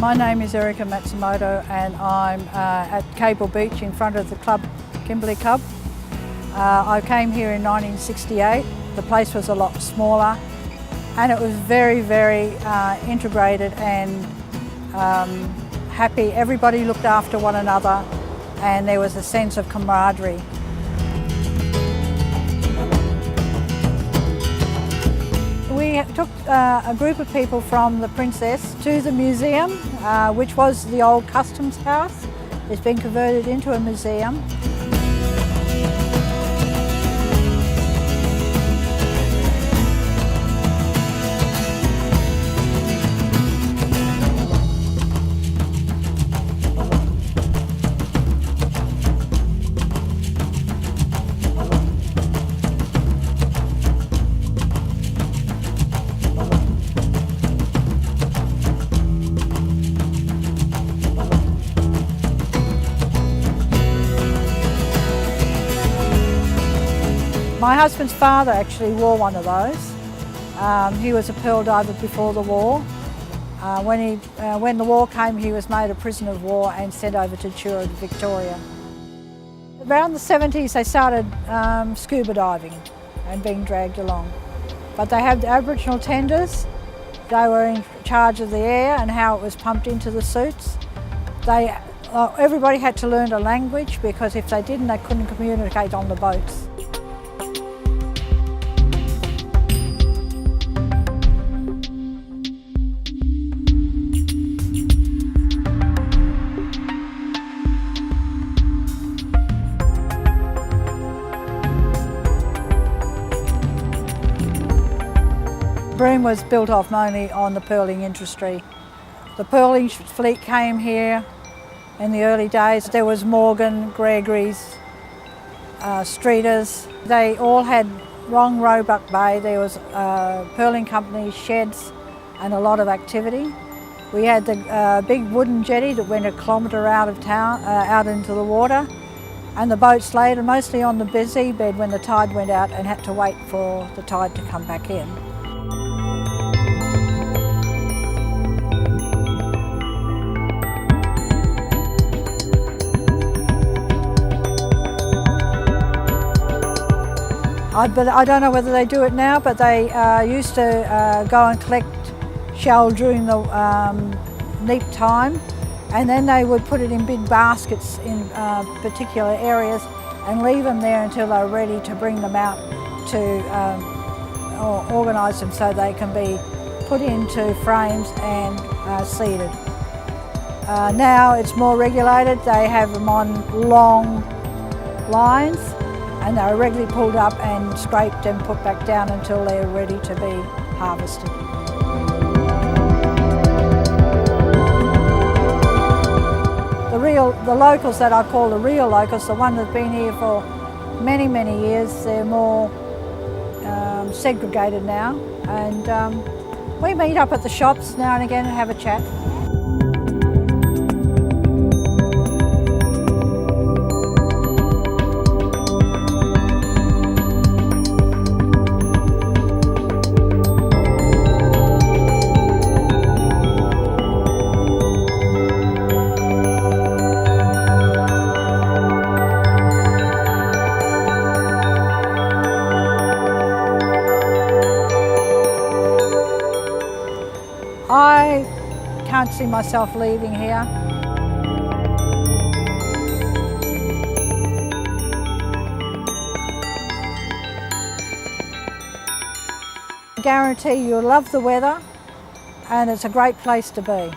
My name is Erica Matsumoto and I'm at Cable Beach in front of the club, Kimberley Club. I came here in 1968. The place was a lot smaller and it was very, very integrated and happy. Everybody looked after one another and there was a sense of camaraderie. We took a group of people from the Princess to the museum, which was the old customs house. It's been converted into a museum. My husband's father actually wore one of those. He was a pearl diver before the war. When the war came, he was made a prisoner of war and sent over to Truro, Victoria. Around the 70s, they started scuba diving and being dragged along. But they had the Aboriginal tenders. They were in charge of the air and how it was pumped into the suits. Everybody had to learn a language because if they didn't, they couldn't communicate on the boats. Broome was built off mainly on the pearling industry. The pearling fleet came here in the early days. There was Morgan, Gregory's, Streeters. They all had Wrong Roebuck Bay. There was pearling companies, sheds and a lot of activity. We had the big wooden jetty that went a kilometre out of town, out into the water, and the boats laid mostly on the busy bed when the tide went out and had to wait for the tide to come back in. I don't know whether they do it now, but they used to go and collect shell during the neap time, and then they would put it in big baskets in particular areas and leave them there until they're ready to bring them out to organise them so they can be put into frames and seeded. Now it's more regulated. They have them on long lines and they're regularly pulled up and scraped and put back down until they're ready to be harvested. The locals that I call the real locals, the ones that have been here for many, many years, they're more segregated now, and we meet up at the shops now and again and have a chat. I can't see myself leaving here. I guarantee you'll love the weather and it's a great place to be.